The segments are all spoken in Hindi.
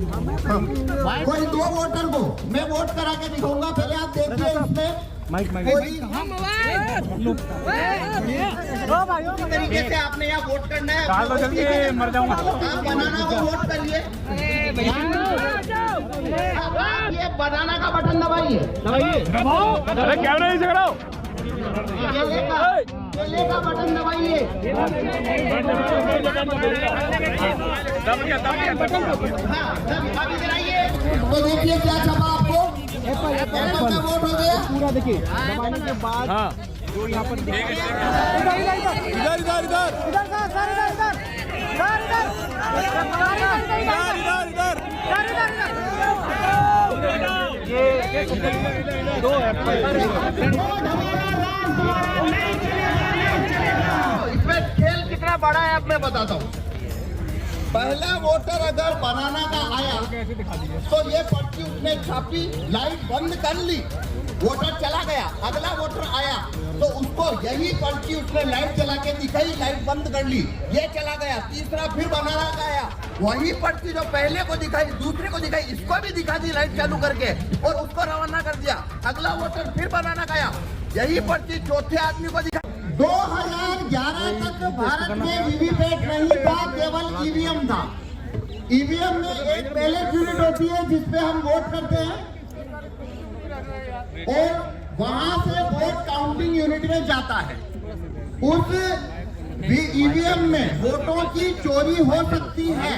कोई 2 वोटर को मैं वोट करा के दिखाऊंगा, पहले आप देखिए इसमें कोई तरीके से आपने यहाँ वोट करना है, मर जाऊंगा आप बनाना को वोट करिए, ये बनाना का बटन दबाइए, अरे कैमरा नहीं झगड़ाओ, केले का बटन दबाइए, अब इधर आइए। तो देखिए क्या छपा आपको, एप्पल का वोट हो गया पूरा, देखिए दबाने के बाद जो यहाँ पर इधर इधर इधर इधर दो एप्पल। इसमें खेल कितना बड़ा है अब मैं बताता हूँ। पहला वोटर अगर बनाना का आया तो ये पर्ची उसने छापी, लाइट बंद कर ली, वोटर चला गया। अगला वोटर आया तो उसको यही पर्ची उसने लाइट चला के दिखाई, लाइट बंद कर ली, ये चला गया। तीसरा फिर बनाना का आया, वही पर्ची जो पहले को दिखाई, दूसरे को दिखाई, इसको भी दिखा दी लाइट चालू करके और उसको रवाना कर दिया। अगला वोटर फिर बनाना का आया, यही पर्ची चौथे आदमी को दिखाई। 2011 तक भारत में वीवीपैट नहीं था, केवल ईवीएम था। ईवीएम में एक बैलेट यूनिट होती है जिसपे हम वोट करते हैं और वहां से वोट काउंटिंग यूनिट में जाता है। उस ईवीएम में वोटों की चोरी हो सकती है।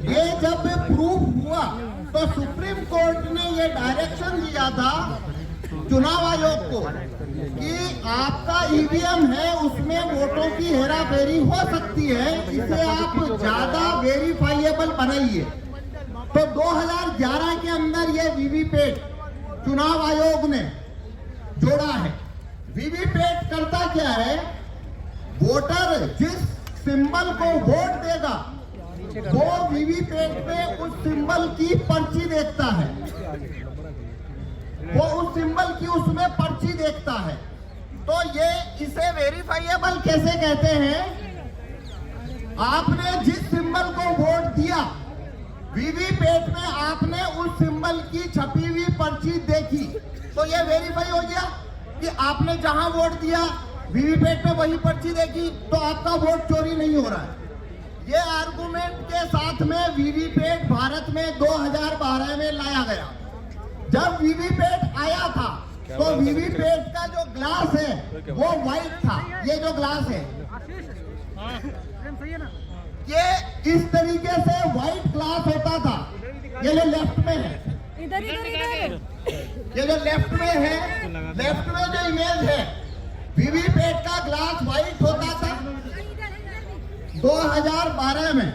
ये जब प्रूफ हुआ तो सुप्रीम कोर्ट ने ये डायरेक्शन दिया था चुनाव आयोग को कि आपका ईवीएम है उसमें वोटों की हेराफेरी हो सकती है, इसे आप ज्यादा वेरीफाइएबल बनाइए। तो 2011 के अंदर ये वीवीपैट चुनाव आयोग ने जोड़ा है। वीवीपैट करता क्या है, वोटर जिस सिंबल को वोट देगा वो वीवीपैट में उस सिंबल की पर्ची देखता है, वो उस सिंबल की उसमें पर्ची देखता है। तो ये इसे वेरीफाइएबल कैसे कहते हैं, आपने जिस सिंबल को वोट दिया वीवीपैट में आपने उस सिंबल की छपी हुई पर्ची देखी तो ये वेरीफाई हो गया कि आपने जहां वोट दिया वीवीपैट में वही पर्ची देखी तो आपका वोट चोरी नहीं हो रहा है। ये आर्गुमेंट के साथ में वीवीपैट भारत में 2012 में लाया गया। जब वीवीपैट आया था तो वीवीपैट का जो ग्लास है वो व्हाइट था। ये जो ग्लास है ये इस तरीके से व्हाइट ग्लास होता था। ये जो लेफ्ट में है, इधर इधर इधर, ये जो लेफ्ट में है, लेफ्ट में जो इमेज है वीवीपैट का ग्लास व्हाइट होता था 2012 में।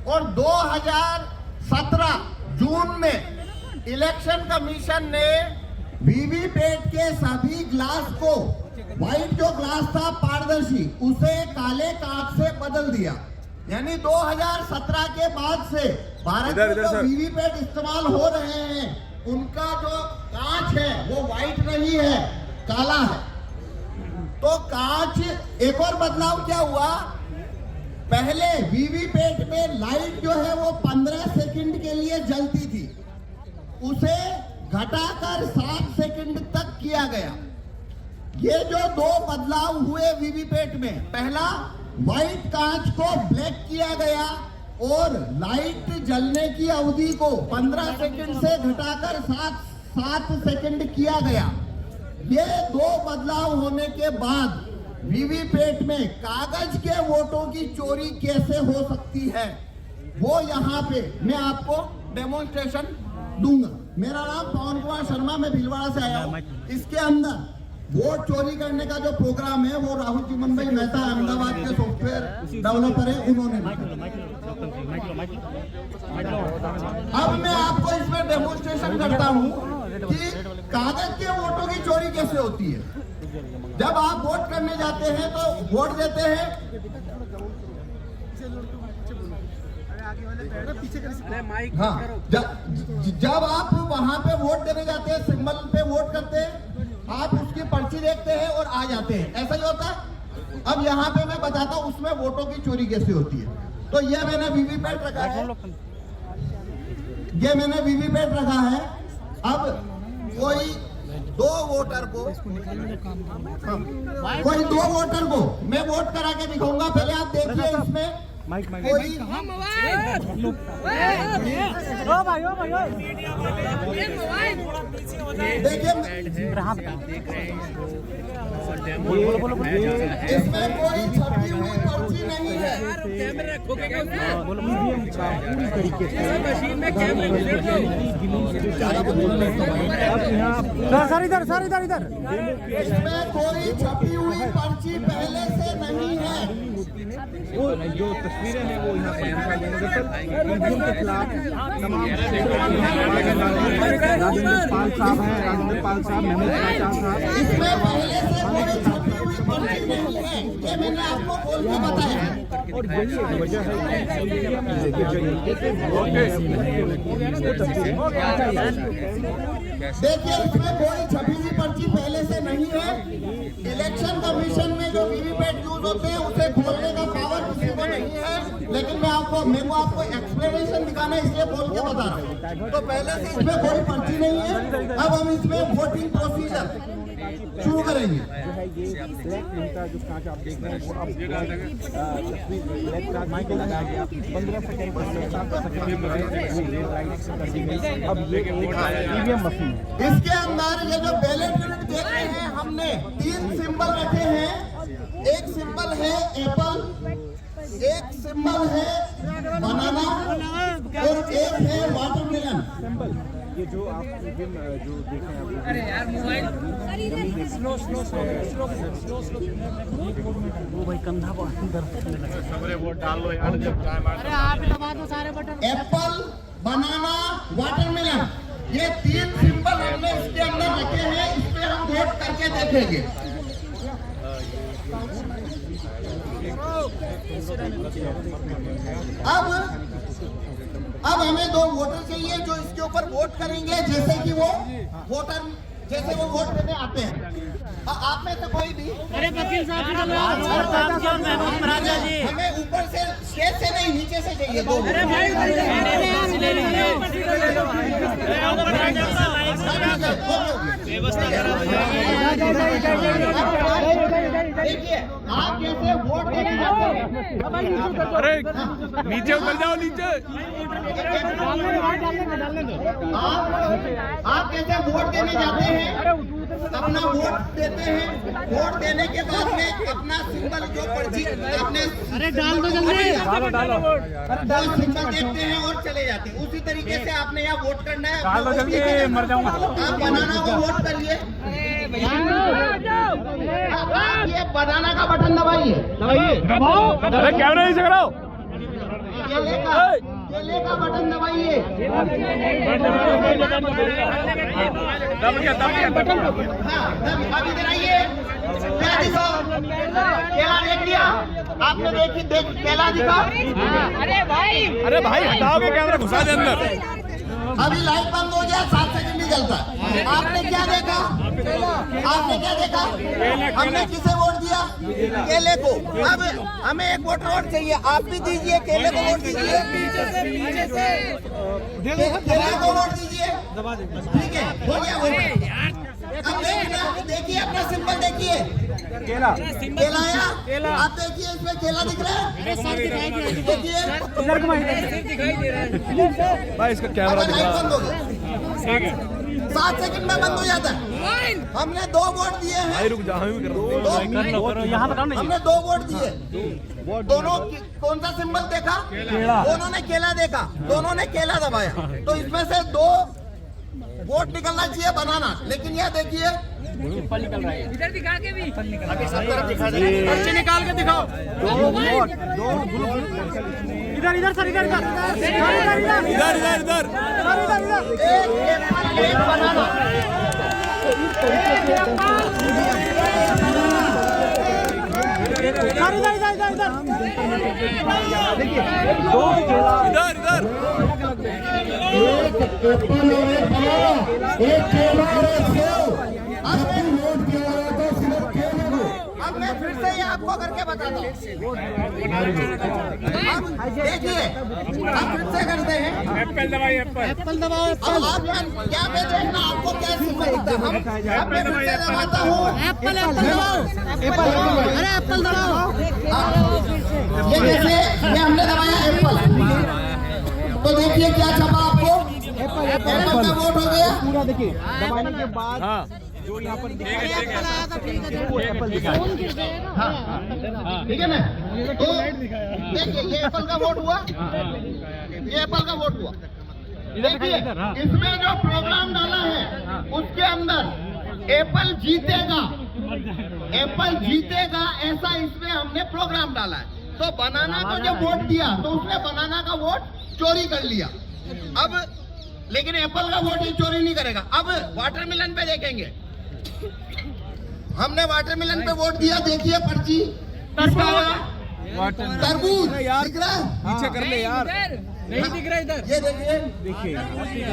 और 2017 जून में इलेक्शन कमीशन ने वीवीपैट के सभी ग्लास को, व्हाइट जो ग्लास था पारदर्शी, उसे काले कांच से बदल दिया। यानी 2017 के बाद से भारत में जो वीवीपैट इस्तेमाल हो रहे हैं उनका जो कांच है वो व्हाइट नहीं है, काला है। तो कांच, एक और बदलाव क्या हुआ, पहले वीवीपैट में लाइट जो है वो 15 सेकंड के लिए जलती थी, उसे घटाकर 7 सेकंड तक किया गया। ये जो 2 बदलाव हुए वीवीपैट में, पहला व्हाइट कांच को ब्लैक किया गया और लाइट जलने की अवधि को 15 सेकंड से घटाकर 7 सेकंड किया गया। ये 2 बदलाव होने के बाद वीवीपैट में कागज के वोटों की चोरी कैसे हो सकती है वो यहाँ पे मैं आपको डेमोन्स्ट्रेशन दूंगा। मेरा नाम पवन कुमार शर्मा, मैं भीलवाड़ा से आया हूँ। इसके अंदर वोट चोरी करने का जो प्रोग्राम है वो राहुल जीवन भाई मेहता अहमदाबाद के सॉफ्टवेयर डेवलपर है, उन्होंने। अब मैं आपको इसमें डेमोन्स्ट्रेशन करता हूँ कि कागज के वोटों की चोरी कैसे होती है। जब आप वोट करने जाते हैं तो वोट देते हैं, हाँ, जब आप वहां पे वोट देने जाते हैं, सिंबल पे वोट करते हैं, आप उसकी पर्ची देखते हैं और आ जाते हैं, ऐसा ही होता है। अब यहाँ पे मैं बताता हूँ उसमें वोटों की चोरी कैसे होती है। तो ये मैंने वीवीपैट रखा है, ये मैंने वीवीपैट रखा है। अब कोई दो वोटर को मैं वोट करा के दिखाऊंगा। पहले आप देखिए इसमें कोई देखिए इसमें कोई छपी हुई पर्ची नहीं है। सर इधर इसमें कोई छपी हुई पर्ची पहले से नहीं है। जो तस्वीरें हैं वो यहाँ पर के खिलाफ पाल साहब हैं, राजेंद्र पाल साहब, महमूद शाह साहब। इसमें पहले से कोई छपी हुई पर्ची नहीं है। ये मैंने आपको बोल के बताया। और यही वजह है देखिए इसमें कोई छपी हुई पर्ची पहले से नहीं है। इलेक्शन कमीशन में जो वीवीपैट यूज होते हैं उसे खोलने का पावर किसी को नहीं है। लेकिन मेरे को आपको एक्सप्लेनेशन दिखाना है, इसलिए बोल के बता रहा हूँ। तो पहले से इसमें कोई पर्ची नहीं है। अब हम इसमें वोटिंग प्रोसीजर शुरू करेंगे। ये ब्लैक का जो कांच आप देख रहे हैं वो अब ब्लैक का माइकल लगा गया 15 सेकंड अब ये ईवीएम मशीन है। इसके अंदर ये जो बैलेट यूनिट देख रहे हैं हमने 3 सिंबल रखे हैं। एक सिंबल है एप्पल, एक सिंबल है बनाना और एक है वाटरमेलन। ये जो आप ईवीएम जो देख रहे हैं अरे यार मोबाइल स्लो वो भाई कंधा बहुत सबरे वोट डाल लो यार जब टाइम आ अरे आप दबा दो सारे बटन। एप्पल, बनाना, वाटरमेलन, ये 3 सिंबल हमने इसके अंदर रखे हैं। इस पे हम वोट करके देखेंगे। अब हमें 2 वोटर चाहिए जो इसके ऊपर वोट करेंगे। जैसे कि वो वोटर वोट देने आते हैं। आप में से कोई भी अरे वकील साहब राजा जी हमें ऊपर से स्टेज से नहीं नीचे से चाहिए 2 अरे भाई ले लीजिए देखिए आप कैसे वोट देने जाते हैं। अरे नीचे उतर जाओ नीचे। आप कैसे वोट देने जाते हैं, अपना वोट देते हैं। वोट देने के बाद में अपना सिंबल जो पर्ची अपने अरे डाल दो जल्दी डालो वो सिंबल देखते हैं और चले जाते हैं। उसी तरीके से आपने यहाँ वोट करना है। डालो जल्दी, मर जाऊंगा। आप बनाना को वोट करिए। आप ये बनाना का बटन दबाइए। अरे कैमरा नहीं चलाओ। केले का बटन दबाइए। दब गया बटन। हाँ, अब इधर आइए। क्या दिखा? केला देख लिया आपने? देख केला दिखा। अरे भाई हटाओगे कैमरा, घुसा दे अंदर। अभी लाइट बंद हो गया, 7 सेकंड नहीं चलता। आपने क्या देखा? हमने किसे वोट दिया? केले को। अब हमें एक वोटर वोट चाहिए। आप भी दीजिए, केले को वोट दीजिए। केले को वोट दीजिए। ठीक है, हो गया वोट। अब देखिए अपना सिंबल देखिए। केला आया। आप देखिए इसमें केला दिख रहा है। देखिए भाई इसका कैमरा लाइट बंद हो गया। 7 सेकंड में बंद हो जाता है। हमने 2 वोट दिए हैं। भाई रुक जा, हम भी कर रहे हैं। यहाँ बताओ हमने 2 वोट दिए। दोनों कौन सा सिंबल देखा? दोनों ने केला देखा, दोनों ने केला दबाया। तो इसमें से 2 वोट निकलना चाहिए बनाना। लेकिन यह देखिए इधर दिखा के भी अभी सब तरफ दिखा दे। पर्ची निकाल के दिखाओ। इधर सर इधर एक एप्पल, एक बनाना। इधर एक एप्पल और एक बनाना, एक केला और एक सेब। हमने वोट किया था सिर्फ केले को। हमने मैं फिर से ये आपको करके बताता हूँ। देखिए हम फिर से करते हैं। एप्पल दबाओ अब आप क्या पे देखना आपको क्या सिंबल दिखता है। हम मैं फिर से दबाता हूँ। एप्पल दबाओ अरे एप्पल दबाओ ये देखिए ये हमने दबाया एप्पल, तो देखिए क्या छपा आपको, एप्पल का वोट हो गया। पूरा देखिए दबाने के बाद जो यहाँ पर ठीक है ना, तो देखिए ये एप्पल का वोट हुआ, ये एप्पल का वोट हुआ। देखिए इसमें जो प्रोग्राम डाला है उसके अंदर एप्पल जीतेगा, एप्पल जीतेगा ऐसा इसमें हमने प्रोग्राम डाला है। तो बनाना को जब वोट दिया तो उसने बनाना का वोट चोरी कर लिया। अब लेकिन एप्पल का वोट ही चोरी नहीं करेगा। अब वाटरमेलन पे देखेंगे, हमने वाटरमेलन पे वोट दिया। देखिए पर्ची तरबूज दिख रहा है, पीछे कर ले यार, नहीं दिख रहा इधर। ये देखिए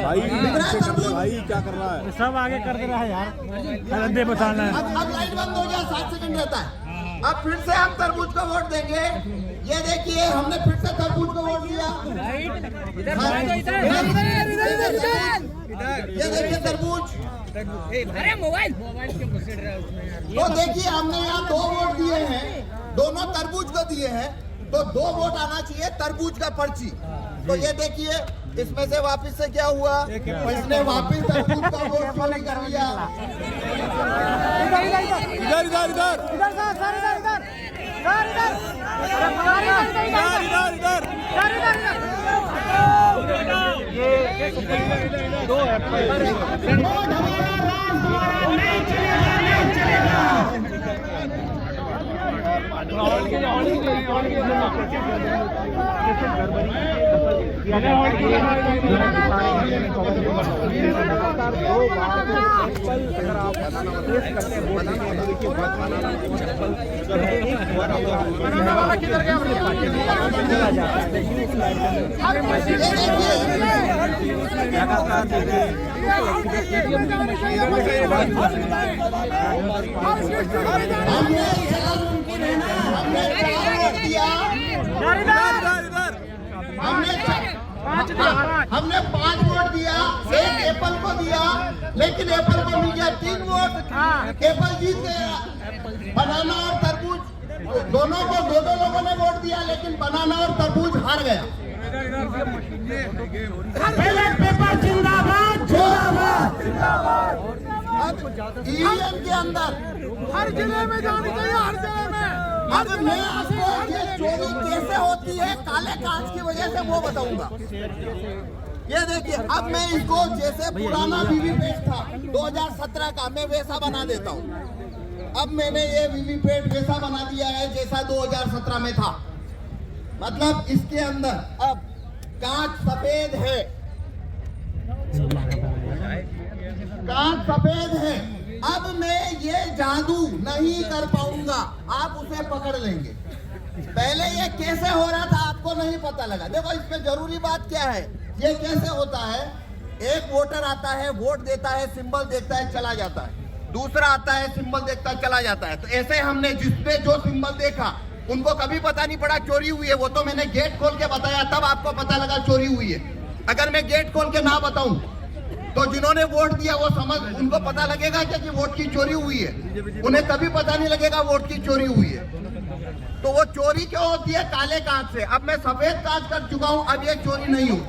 भाई दिख रहा है तरबूज। भाई क्या कर रहा है, सब आगे कर दे रहा है यार, अंधे बताना है। अब लाइट बंद हो गया, 7 सेकंड रहता है। अब फिर से हम तरबूज को वोट देंगे। ये देखिए हमने फिर से तरबूज को वोट दिया। ये देखिए तरबूज, अरे मोबाइल तो देखिए हमने यहाँ 2 वोट दिए हैं, दोनों तरबूज को दिए हैं, तो 2 वोट आना चाहिए तरबूज का पर्ची। तो ये देखिए इसमें से वापस से क्या हुआ, इसने वापस तरबूज का वोट चोरी कर लिया। इधर इधर इधर दो हमने 5 वोट दिया, एक एप्पल को दिया, लेकिन एप्पल को मिल गया 3 वोट, एप्पल जीत गया। बनाना और तरबूज दोनों को 2 लोगों ने वोट दिया, लेकिन बनाना और तरबूज हार गया। बैलेट पेपर जिंदाबाद जिंदाबाद जिंदाबाद। अब ईवीएम के अंदर हर जिले में जानी चाहिए, हर जिले में। अब मैं आपको ये चोरी कैसे होती है काले कांच की वजह से वो बताऊंगा। ये देखिए अब मैं इसको जैसे पुराना वीवीपैट था 2017 का, मैं वैसा बना देता हूँ। अब मैंने ये वीवीपैट वैसा बना दिया है जैसा 2017 में था। मतलब इसके अंदर अब कांच सफेद है, कांच सफेद है। अब मैं ये जादू नहीं कर पाऊंगा, आप उसे पकड़ लेंगे। पहले ये कैसे हो रहा था आपको नहीं पता लगा। देखो इसमें जरूरी बात क्या है, ये कैसे होता है, एक वोटर आता है, वोट देता है, सिंबल देखता है, चला जाता है। दूसरा आता है, सिंबल देखता है, चला जाता है। तो ऐसे हमने जिसने जो सिंबल देखा उनको कभी पता नहीं पड़ा चोरी हुई है। वो तो मैंने गेट खोल के बताया, तब आपको पता लगा चोरी हुई है। अगर मैं गेट खोल के ना बताऊं तो जिन्होंने वोट दिया वो समझ, उनको पता लगेगा कि वोट की चोरी हुई है, उन्हें कभी पता नहीं लगेगा वोट की चोरी हुई है। तो वो चोरी क्यों होती है, काले कांच से। अब मैं सफेद कांच कर चुका हूं, अब ये चोरी नहीं होगी।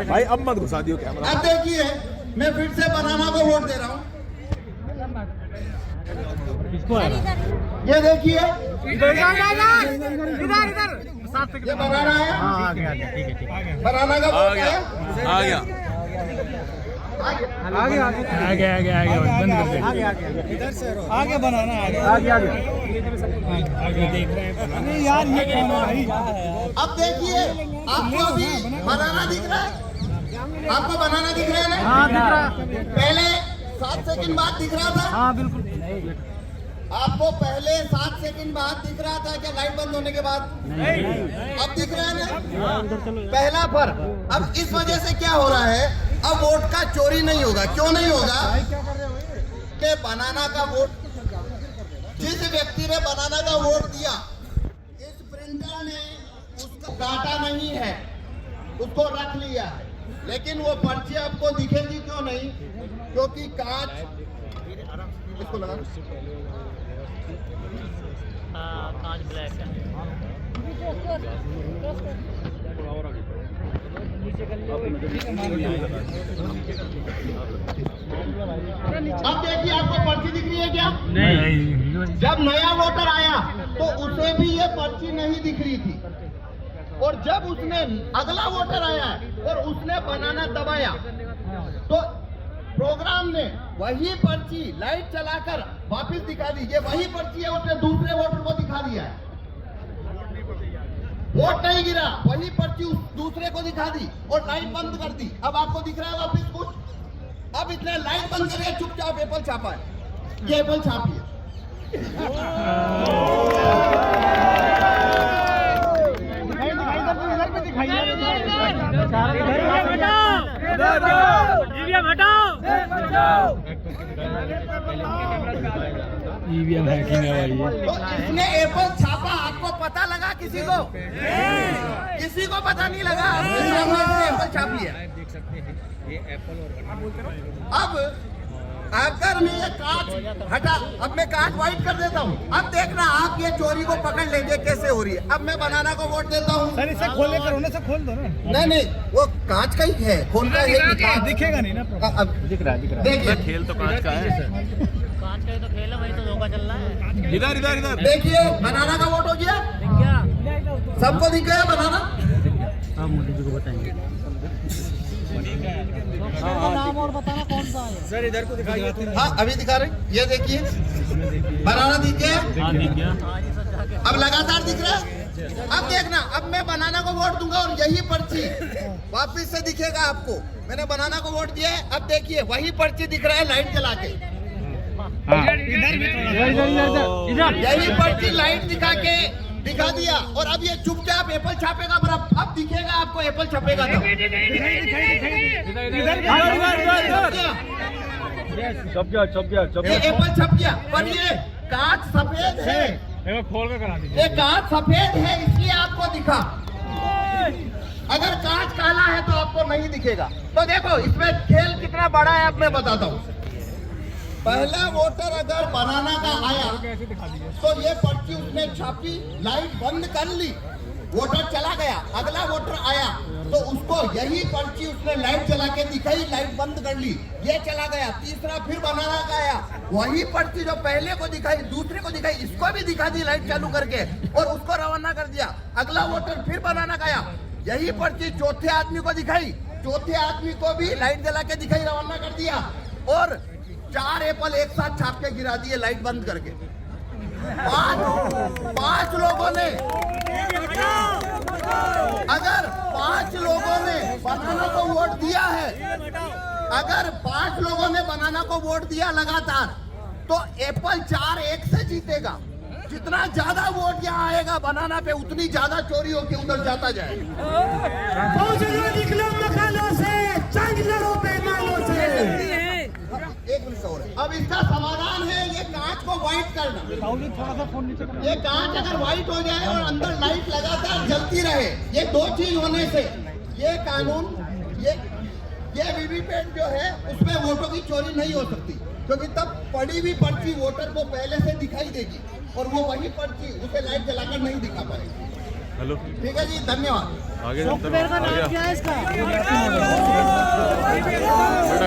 भाई अब मत घुसा दियो कैमरा। अब देखिए मैं फिर से बनाना को वोट दे रहा हूँ। ये देखिए इधर ये बनाना है, बनाना का वोट है, आ गया आगे बंद कर दे। आगे बनाना आगे देख रहे हैं यार, ये कौन है भाई। अब देखिए आपको अभी बनाना दिख रहा है, आपको बनाना दिख रहा है ना? हाँ दिख रहा, पहले 7 सेकंड बाद दिख रहा था। हाँ बिल्कुल। आपको पहले 7 सेकंड बाद दिख रहा था क्या लाइट बंद होने के बाद? अब दिख रहा है ना? पहला फर्क। अब इस वजह से क्या हो रहा है, अब वोट का चोरी नहीं होगा। क्यों नहीं होगा? कि बनाना का वोट जिस व्यक्ति ने बनाना का वोट दिया, इस प्रिंटर ने उसका काटा नहीं है, उसको रख लिया है, लेकिन वो पर्ची आपको दिखेगी क्यों नहीं? क्योंकि कांच इसको लगा, कांच ब्लैक है। अब देखिए आपको पर्ची दिख रही है क्या? नहीं। जब नया वोटर आया तो उसे भी ये पर्ची नहीं दिख रही थी, और जब उसने अगला वोटर आया और उसने बनाना दबाया तो प्रोग्राम ने वही पर्ची लाइट चलाकर वापस दिखा दी। ये वही पर्ची है, उसने दूसरे वोटर को दिखा दिया है। वोट नहीं गिरा, वही पर्ची उस दूसरे को दिखा दी और लाइट बंद कर दी। अब आपको दिख रहा है वापस कुछ? अब इसने लाइट बंद करके चुपचाप एप्पल छापा है। ये एप्पल छापी है। ईवीएम हैकिंग है भाई। तो इसने एप्पल छापा, आपको पता लगा? किसी को पता नहीं लगा? इसने एप्पल छाप लिया। देख सकते हैं ये एप्पल और अब अगर मैं ये कांच हटा, अब मैं कांच व्हाइट कर देता हूँ। अब देखना आप ये चोरी को पकड़ लेंगे कैसे हो रही है। अब मैं बनाना को वोट देता हूँ। सर इसे खोले करो ना, से खोल दो ना। नहीं, वो कांच का ही है, खोलना है। दिखेगा नहीं ना। अब दिख रहा है देखिए, खेल तो कांच का है। कांच का ही तो खेल है, वही तो धोखा चल रहा है। इधर इधर इधर देखिए बनाना का वोट हो गया। क्या सबको दिख गया बनाना? आप मोदी जी को बताएंगे। नाम और बताना कौन सा है? सर इधर को दिखाइए। हाँ अभी दिखा रहे, ये देखिए बनाना दिख गया। हाँ जी सर, जाके अब लगातार दिख रहा है। अब देखना, अब मैं बनाना को वोट दूंगा और यही पर्ची वापिस से दिखेगा आपको। मैंने बनाना को वोट दिया है। अब देखिए वही पर्ची दिख रहा है लाइट जला के। यही पर्ची लाइट दिखा दिया और अब ये चुपचाप एप्पल छापेगा। अब दिखेगा आपको एप्पल छपेगा तो। छप गया ये एप्पल छप गया, पर ये कांच सफेद है। खोल कर करा दीजिए। ये कांच सफेद है इसलिए आपको दिखा। अगर कांच काला है तो आपको नहीं दिखेगा। तो देखो इसमें खेल कितना बड़ा है, अब मैं बताता हूँ। पहला वोटर अगर बनाना का आया तो ये पर्ची उसने छापी, लाइट बंद कर ली, वोटर चला गया। अगला वोटर आया तो उसको यही पर्ची उसने लाइट चला के दिखाई, लाइट बंद कर ली, ये चला गया। तीसरा फिर बनाना का आया, वही पर्ची जो पहले को दिखाई, दूसरे को दिखाई, इसको भी दिखा दी लाइट चालू करके और उसको रवाना कर दिया। अगला वोटर फिर बनाना का आया, यही पर्ची चौथे आदमी को दिखाई, चौथे आदमी को भी लाइट जला के दिखाई, रवाना कर दिया और 4 एप्पल एक साथ छाप के गिरा दिए लाइट बंद करके। पांच लोगों ने, अगर 5 लोगों ने बनाना को वोट दिया है, अगर 5 लोगों ने बनाना को वोट दिया लगातार, तो एप्पल 4-1 से जीतेगा। जितना ज्यादा वोट यहाँ आएगा बनाना पे, उतनी ज्यादा चोरी होके उधर जाता जाएगा। एक मिनट और है। अब इसका समाधान है ये कांच को व्हाइट करना। थोड़ा सा फोन नीचे ये कांच अगर व्हाइट हो जाए और अंदर लाइट लगातार जलती रहे, ये 2 चीज होने से ये कानून, ये वीवीपैट जो है उसमें वोटों की चोरी नहीं हो सकती, क्योंकि तब पड़ी हुई पर्ची वोटर को पहले से दिखाई देगी और वो वही पर्ची उसे लाइट जलाकर नहीं दिखा पाएगी। हेलो ठीक है जी, धन्यवाद। आगे सॉफ्टवेयर का नाम क्या है इसका?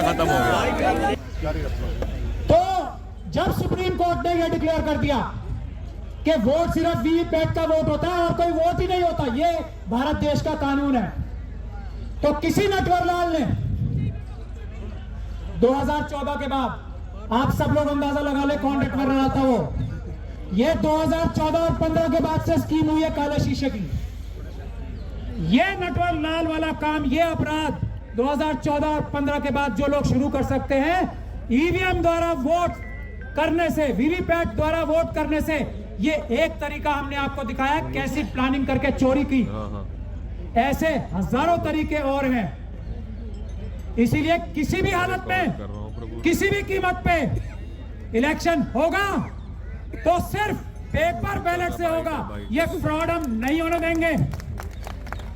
खत्म हो गया। तो जब सुप्रीम कोर्ट ने यह डिक्लेयर कर दिया कि वोट सिर्फ वीवीपैट का वोट होता है और कोई वोट ही नहीं होता, ये भारत देश का कानून है, तो किसी नटवरलाल ने 2014 के बाद, आप सब लोग अंदाजा लगा ले कौन नटवरलाल था वो, ये 2014 और 15 के बाद से स्कीम हुई है काले शीशे की। ये नटवरलाल वाला काम, ये अपराध 2014 और 15 के बाद जो लोग शुरू कर सकते हैं, ईवीएम द्वारा वोट करने से, वीवीपैट द्वारा वोट करने से, ये एक तरीका हमने आपको दिखाया कैसी प्लानिंग करके चोरी की। ऐसे हजारों तरीके और हैं। इसीलिए किसी भी हालत में, किसी भी कीमत पे इलेक्शन होगा तो सिर्फ पेपर बैलेट से होगा। ये फ्रॉड हम नहीं होने देंगे।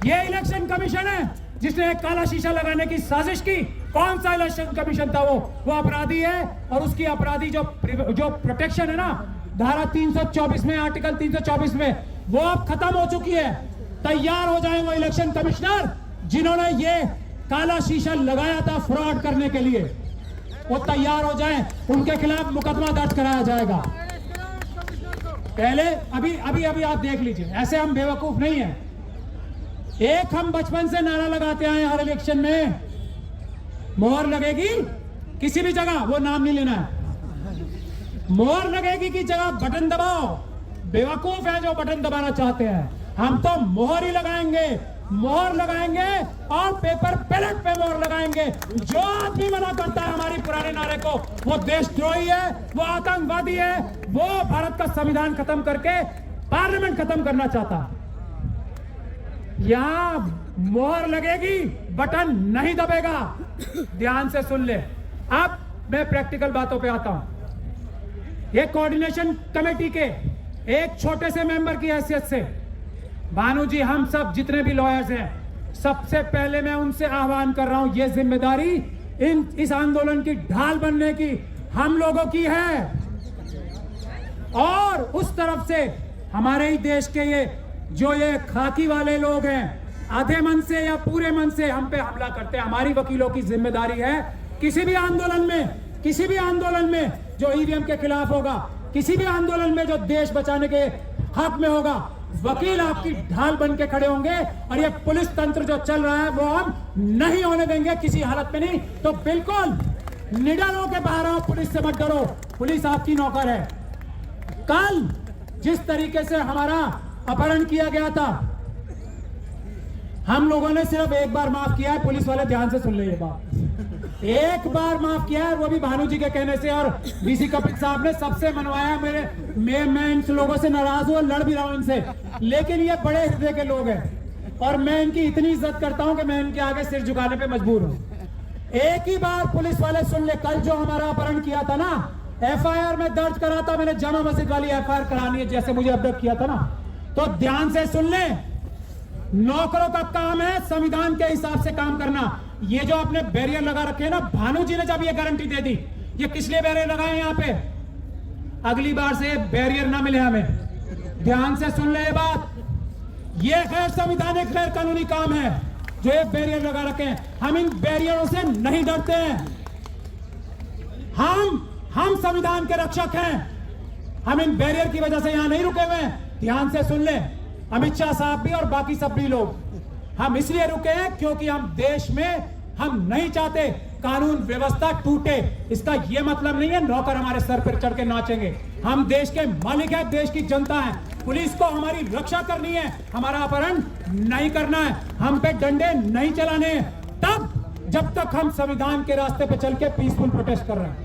ये इलेक्शन कमीशन है जिसने एक काला शीशा लगाने की साजिश की। कौन सा इलेक्शन कमीशन था वो अपराधी है, और उसकी अपराधी जो प्रोटेक्शन है ना धारा 324 में, आर्टिकल 324 में, वो अब खत्म हो चुकी है। तैयार हो जाए वो इलेक्शन कमिश्नर जिन्होंने ये काला शीशा लगाया था फ्रॉड करने के लिए, वो तैयार हो जाए, उनके खिलाफ मुकदमा दर्ज कराया जाएगा। पहले अभी आप देख लीजिए, ऐसे हम बेवकूफ नहीं हैं। एक हम बचपन से नारा लगाते आए हर इलेक्शन में, मोहर लगेगी किसी भी जगह, वो नाम नहीं लेना है, मोहर लगेगी की जगह बटन दबाओ। बेवकूफ है जो बटन दबाना चाहते हैं। हम तो मोहर ही लगाएंगे, मोहर लगाएंगे और पेपर बैलेट पे मोहर लगाएंगे। जो आदमी मना करता है हमारी पुराने नारे को, वो देशद्रोही है, वो आतंकवादी है, वो भारत का संविधान खत्म करके पार्लियामेंट खत्म करना चाहता है। यहां मोहर लगेगी, बटन नहीं दबेगा। ध्यान से सुन ले। अब मैं प्रैक्टिकल बातों पे आता हूं। ये कोऑर्डिनेशन कमेटी के एक छोटे से मेंबर की हैसियत से भानु जी, हम सब जितने भी लॉयर्स हैं, सबसे पहले मैं उनसे आह्वान कर रहा हूं, ये जिम्मेदारी इस आंदोलन की ढाल बनने की हम लोगों की है। और उस तरफ से हमारे ही देश के ये खाकी वाले लोग हैं, आधे मन से या पूरे मन से हम पे हमला करते हैं। हमारी वकीलों की जिम्मेदारी है किसी भी आंदोलन में जो ईवीएम के खिलाफ होगा, किसी भी आंदोलन में जो देश बचाने के हक में होगा, वकील आपकी ढाल बन के खड़े होंगे। और ये पुलिस तंत्र जो चल रहा है वो हम नहीं होने देंगे किसी हालत में नहीं। तो बिल्कुल निडर होके बाहर आओ, पुलिस से मत डरो, पुलिस आपकी नौकर है। कल जिस तरीके से हमारा अपहरण किया गया था, हम लोगों ने सिर्फ एक बार माफ किया है। पुलिस वाले ध्यान से सुन ले ये बात, एक बार माफ किया है, वो भी भानु जी के कहने से, और डीसी कपिल साहब ने सबसे मनवाया। मैं इन लोगों से नाराज हूं, लड़ भी रहा हूं इनसे, लेकिन ये बड़े हृदय के लोग हैं और मैं इनकी इतनी इज्जत करता हूं कि मैं इनके आगे सिर झुकाने पे मजबूर हूं। एक ही बार पुलिस वाले सुन ले, कल जो हमारा अपहरण किया था ना, एफआईआर में दर्ज करा था मैंने, जामा मस्जिद वाली एफआईआर करानी है जैसे मुझे अबडक्ट किया था ना। तो ध्यान से सुन ले, नौकरों का काम है संविधान के हिसाब से काम करना। ये जो आपने बैरियर लगा रखे हैं ना, भानु जी ने जब ये गारंटी दे दी, ये किस लिए बैरियर लगाए यहाँ पे, अगली बार से बैरियर ना मिले हमें। ध्यान से सुन ले ये बात, ये गैर संवैधानिक गैर कानूनी काम है जो ये बैरियर लगा रखे हैं। हम इन बैरियरों से नहीं डरते हैं। हम संविधान के रक्षक हैं। हम इन बैरियर की वजह से यहां नहीं रुके हुए हैं। ध्यान से सुन ले, अमित शाह साहब भी और बाकी सब भी लोग, हम इसलिए रुके हैं क्योंकि हम देश में हम नहीं चाहते कानून व्यवस्था टूटे। इसका यह मतलब नहीं है नौकर हमारे सर पर चढ़ के नाचेंगे। हम देश के मालिक हैं, देश की जनता है। पुलिस को हमारी रक्षा करनी है, हमारा अपहरण नहीं करना है, हम पे डंडे नहीं चलाने हैं, तब जब तक हम संविधान के रास्ते पे चल के पीसफुल प्रोटेस्ट कर रहे हैं।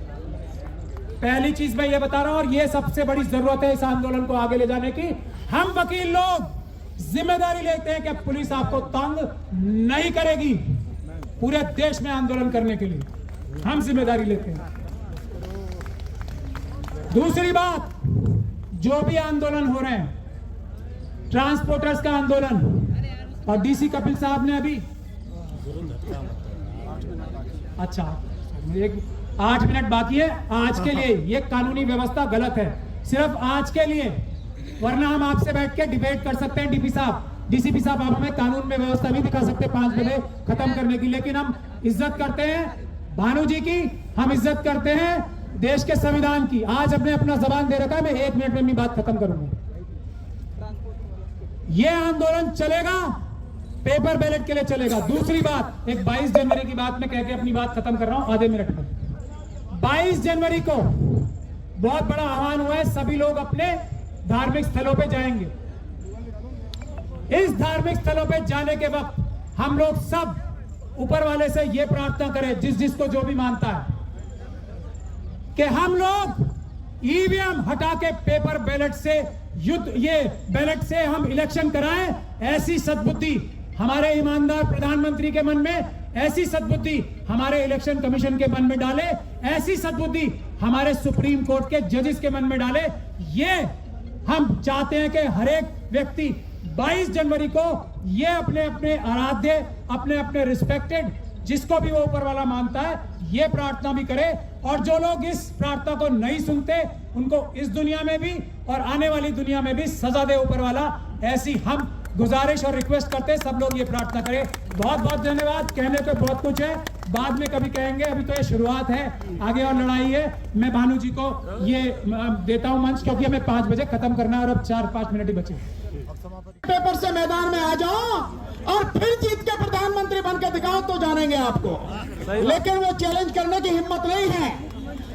पहली चीज मैं ये बता रहा हूं, और ये सबसे बड़ी जरूरत है इस आंदोलन को आगे ले जाने की। हम वकील लोग जिम्मेदारी लेते हैं कि पुलिस आपको तंग नहीं करेगी। पूरे देश में आंदोलन करने के लिए हम जिम्मेदारी लेते हैं। दूसरी बात, जो भी आंदोलन हो रहे हैं, ट्रांसपोर्टर्स का आंदोलन, और डीसी कपिल साहब ने अभी अच्छा 8 मिनट बाकी है। आज के लिए ये कानूनी व्यवस्था गलत है, सिर्फ आज के लिए, वरना हम आपसे बैठ के डिबेट कर सकते हैं। डीसीपी साहब आप हमें कानून में व्यवस्था भी दिखा सकते हैं 5 बजे खत्म करने की, लेकिन हम इज्जत करते हैं भानु जी की, हम इज्जत करते हैं देश के संविधान की। आज हमने अपना जबान दे रखा है, मैं 1 मिनट में अपनी बात खत्म करूंगा। यह आंदोलन चलेगा, पेपर बैलेट के लिए चलेगा। दूसरी बात, एक 22 जनवरी की बात मैं कह के अपनी बात खत्म कर रहा हूं आधे मिनट में। 22 जनवरी को बहुत बड़ा आह्वान हुआ है, सभी लोग अपने धार्मिक स्थलों पे जाएंगे। इस धार्मिक स्थलों पे जाने के वक्त हम लोग सब ऊपर वाले से ये प्रार्थना करें, जिसको जो भी मानता है, कि हम लोग ईवीएम हटा के पेपर बैलेट से ये बैलेट से हम इलेक्शन कराएं। ऐसी सद्बुद्धि हमारे ईमानदार प्रधानमंत्री के मन में ऐसी सद्बुद्धि हमारे इलेक्शन कमीशन के मन में डाले, ऐसी सद्बुद्धि हमारे सुप्रीम कोर्ट के जजेस के मन में डाले। ये हम चाहते हैं कि हर एक व्यक्ति 22 जनवरी को ये अपने अपने आराध्य, अपने अपने रिस्पेक्टेड, जिसको भी वो ऊपर वाला मानता है, ये प्रार्थना भी करे। और जो लोग इस प्रार्थना को नहीं सुनते उनको इस दुनिया में भी और आने वाली दुनिया में भी सजा दे ऊपर वाला, ऐसी हम गुजारिश और रिक्वेस्ट करते हैं। सब लोग ये प्रार्थना करें। बहुत बहुत धन्यवाद। कहने को बहुत कुछ है, बाद में कभी कहेंगे, अभी तो ये शुरुआत है, आगे और लड़ाई है। मैं भानु जी को ये देता हूं मंच, क्योंकि हमें 5 बजे खत्म करना है और अब 4-5 मिनट ही बचे। पेपर से मैदान में आ जाओ और फिर जीत के प्रधानमंत्री बन के दिखाओ तो जानेंगे आपको। लेकिन वो चैलेंज करने की हिम्मत नहीं है,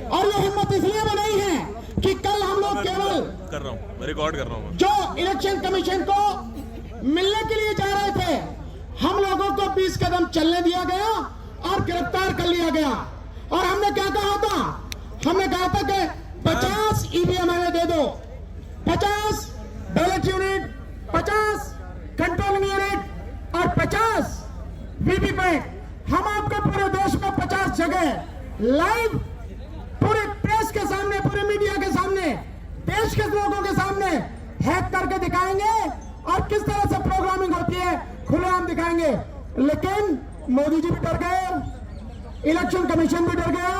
और ये हिम्मत इसलिए भी नहीं है कि कल हम लोग केवल कर रहा हूँ, रिकॉर्ड कर रहा हूँ। जो इलेक्शन कमीशन को मिलने के लिए जा रहे थे, हम लोगों को 20 कदम चलने दिया गया और गिरफ्तार कर लिया गया। और हमने क्या कहा था? हमने कहा था कि 50 ईवीएम हमें दे दो, 50 बैलेट यूनिट, 50 कंट्रोलिंग यूनिट और 50 वीवीपैट। हम आपको पूरे देश में 50 जगह लाइव पूरे प्रेस के सामने, पूरे मीडिया के सामने, देश के लोगों के सामने हैक करके दिखाएंगे और किस तरह से प्रोग्रामिंग होती है खुलेआम दिखाएंगे। लेकिन मोदी जी भी डर गए, इलेक्शन कमीशन भी डर गया।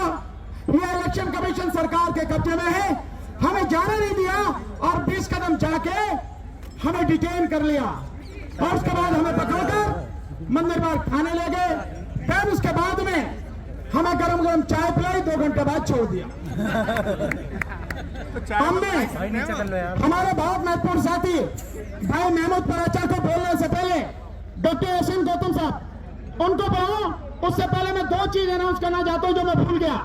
ये इलेक्शन कमीशन सरकार के कब्जे में है, हमें जाने नहीं दिया और 20 कदम जाके हमें डिटेन कर लिया और उसके बाद हमें पकड़कर मंदिर बाहर खाने ले गए। फिर उसके बाद में हमें गरम गरम चाय पिलाई, 2 घंटे बाद छोड़ दिया। हमने हमारे बहुत महत्वपूर्ण साथी भाई महमूद पराचा को बोलने से पहले डॉक्टर एसएन गौतम साहब उनको बोलो। उससे पहले मैं 2 चीज अनाउंस करना चाहता हूं जो मैं भूल गया।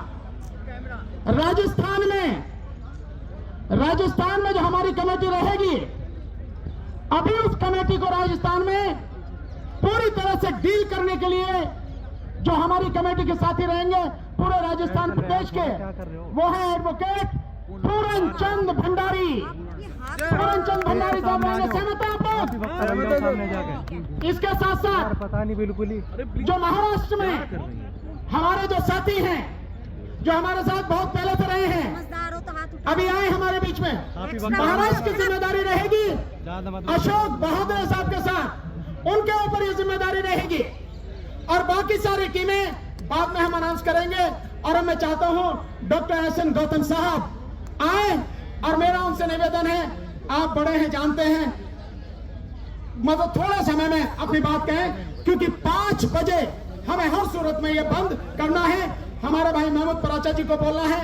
राजस्थान में जो हमारी कमेटी रहेगी, अभी उस कमेटी को राजस्थान में पूरी तरह से डील करने के लिए जो हमारी कमेटी के साथी रहेंगे पूरे राजस्थान प्रदेश के, वो है एडवोकेट पूरन चंद भंडारी। पूरन चंद भंडारी साहब रहेंगे। सहमत हैं आप लोग? इसके साथ साथ पता नहीं बिल्कुल ही जो महाराष्ट्र में हमारे जो साथी हैं, जो हमारे साथ बहुत पहले से रहे हैं, अभी आए हमारे बीच में, महाराष्ट्र की जिम्मेदारी रहेगी अशोक बहादुर साहब के साथ, उनके ऊपर ये जिम्मेदारी रहेगी। और बाकी सारी टीमें बाद में हम अनाउंस करेंगे। और मैं चाहता हूं डॉक्टर एसएन गौतम साहब आए, और मेरा उनसे निवेदन है, आप बड़े हैं, जानते हैं, मतलब थोड़े समय में अपनी बात कहें, क्योंकि 5 बजे हमें हर सूरत में ये बंद करना है। हमारे भाई महमूद पराचा जी को बोलना है